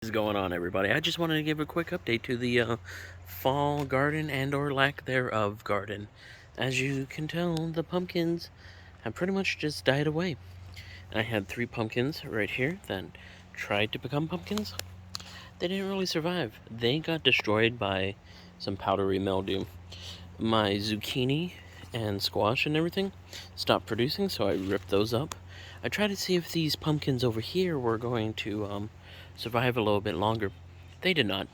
What is going on, everybody? I just wanted to give a quick update to the fall garden and or lack thereof garden. As you can tell, the pumpkins have pretty much just died away. I had 3 pumpkins right here that tried to become pumpkins. They didn't really survive. They got destroyed by some powdery mildew. My zucchini and squash and everything stopped producing, so I ripped those up. I tried to see if these pumpkins over here were going to survive a little bit longer. They did not.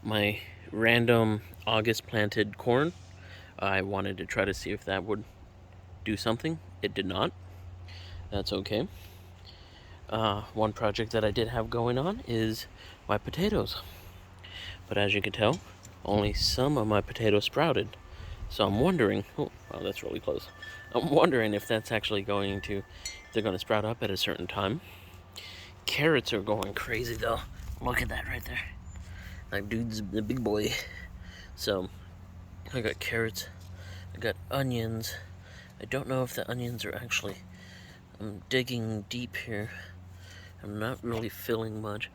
My random August planted corn, I wanted to try to see if that would do something. It did not. That's okay. One project that I did have going on is my potatoes. But as you can tell, only some of my potatoes sprouted. So I'm wondering, oh, wow, that's really close. I'm wondering if that's actually going to, they're going to sprout up at a certain time. Carrots are going crazy though. Look at that right there. That dude's the big boy. So, I got carrots, I got onions. I don't know if the onions are actually, I'm digging deep here. I'm not really filling much.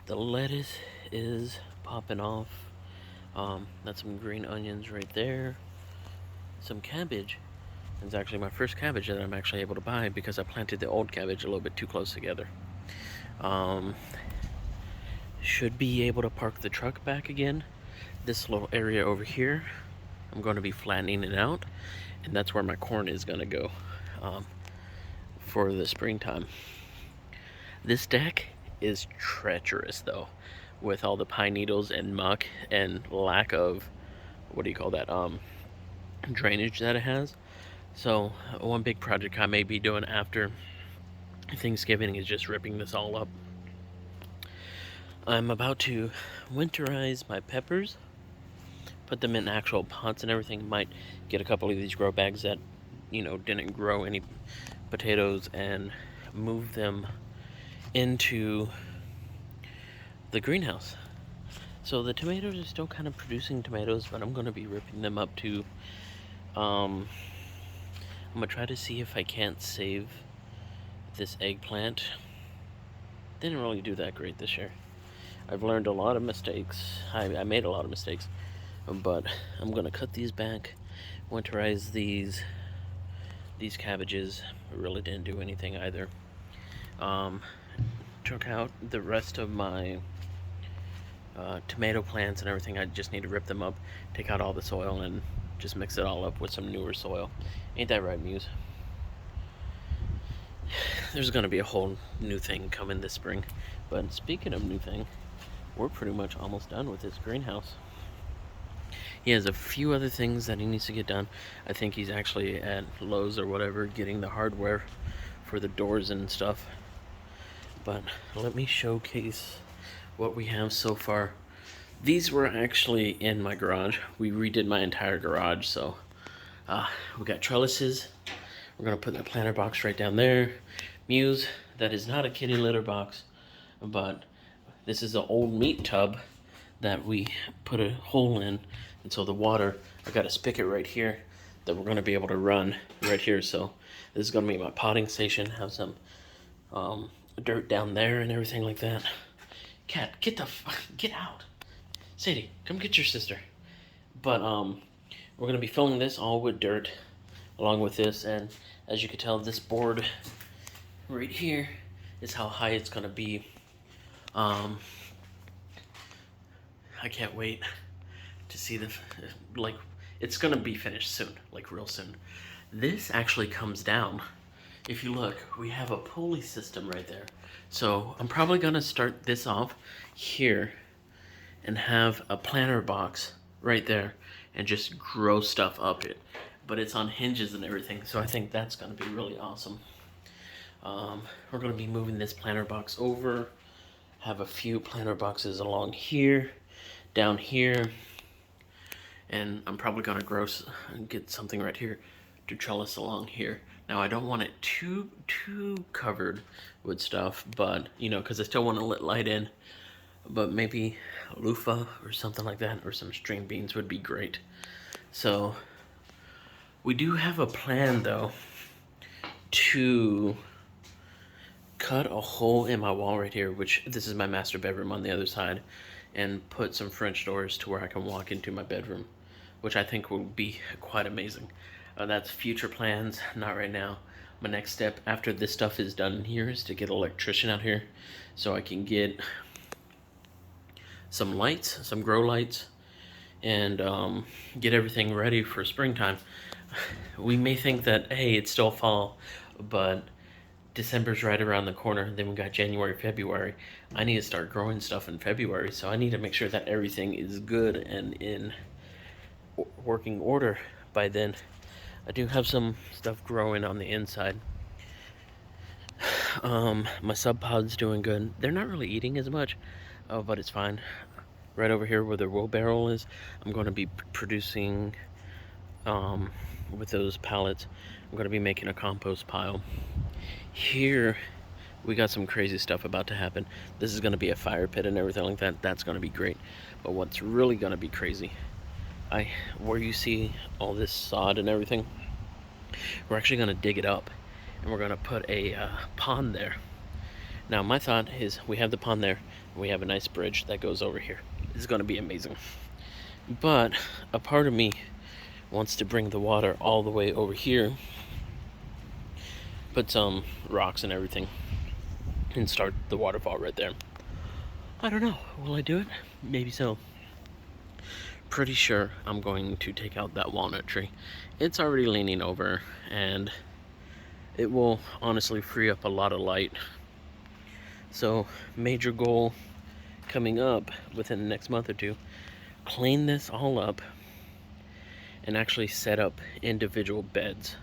The lettuce is popping off. That's some green onions right there. Some cabbage. It's actually my first cabbage that I'm actually able to buy because I planted the old cabbage a little bit too close together. Should be able to park the truck back again. This little area over here, I'm going to be flattening it out, and that's where my corn is going to go for the springtime. This deck is treacherous though, with all the pine needles and muck and lack of, what do you call that, drainage that it has. So one big project I may be doing after Thanksgiving is just ripping this all up. I'm about to winterize my peppers, put them in actual pots and everything. Might get a couple of these grow bags that, didn't grow any potatoes and move them into the greenhouse. So the tomatoes are still kind of producing tomatoes, but I'm going to be ripping them up too. I'm going to try to see if I can't save this eggplant. Didn't really do that great this year. I've learned a lot of mistakes. I made a lot of mistakes, but I'm going to cut these back, winterize these cabbages. Really didn't do anything either. Took out the rest of my tomato plants and everything. I just need to rip them up, take out all the soil, and just mix it all up with some newer soil. Ain't that right, Muse? There's gonna be a whole new thing coming this spring. But speaking of new thing, we're pretty much almost done with this greenhouse. He has a few other things that he needs to get done. I think he's actually at Lowe's or whatever getting the hardware for the doors and stuff. But let me showcase what we have so far. These were actually in my garage. We redid my entire garage, so we got trellises. We're gonna put the planter box right down there. Muse, that is not a kitty litter box, but this is an old meat tub that we put a hole in, and so the water, I got a spigot right here that we're gonna be able to run right here. So this is gonna be my potting station. Have some dirt down there and everything like that. Cat, get out. Sadie, come get your sister. But we're gonna be filling this all with dirt, along with this, and as you can tell, this board right here is how high it's gonna be. I can't wait to see it's gonna be finished soon, like real soon. This actually comes down. If you look, we have a pulley system right there. So I'm probably gonna start this off here and have a planter box right there and just grow stuff up it. But it's on hinges and everything, so I think that's gonna be really awesome. We're gonna be moving this planter box over, have a few planter boxes along here, down here, and I'm probably gonna get something right here to trellis along here. Now I don't want it too covered with stuff, but because I still want to let light in. But maybe a loofah or something like that, or some string beans would be great. So we do have a plan though to cut a hole in my wall right here, which this is my master bedroom on the other side, and put some French doors to where I can walk into my bedroom, which I think will be quite amazing. That's future plans, not right now. My next step after this stuff is done here is to get an electrician out here so I can get some lights, some grow lights, and get everything ready for springtime. We may think that, hey, it's still fall, but December's right around the corner. Then we got January, February. I need to start growing stuff in February, so I need to make sure that everything is good and in working order by then. I do have some stuff growing on the inside. My sub pod's doing good. They're not really eating as much, but it's fine. Right over here where the wheelbarrow is, I'm going to be producing, with those pallets, I'm going to be making a compost pile. Here, we got some crazy stuff about to happen. This is going to be a fire pit and everything like that. That's going to be great. But what's really going to be crazy, where you see all this sod and everything, we're actually going to dig it up, and we're going to put a pond there. Now, my thought is we have the pond there, and we have a nice bridge that goes over here. This is going to be amazing. But a part of me wants to bring the water all the way over here, put some rocks and everything, and start the waterfall right there. I don't know. Will I do it? Maybe so. Pretty sure I'm going to take out that walnut tree. It's already leaning over, and it will honestly free up a lot of light. So, major goal coming up within the next month or two, clean this all up and actually set up individual beds,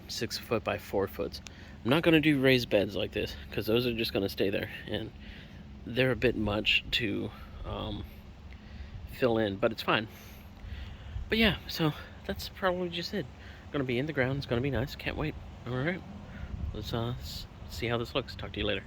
6 foot by 4 foot. I'm not going to do raised beds like this because those are just going to stay there, and they're a bit much to fill in, but it's fine. But yeah, so that's probably just it. Gonna be in the ground. It's gonna be nice. Can't wait. All right, let's see how this looks. Talk to you later.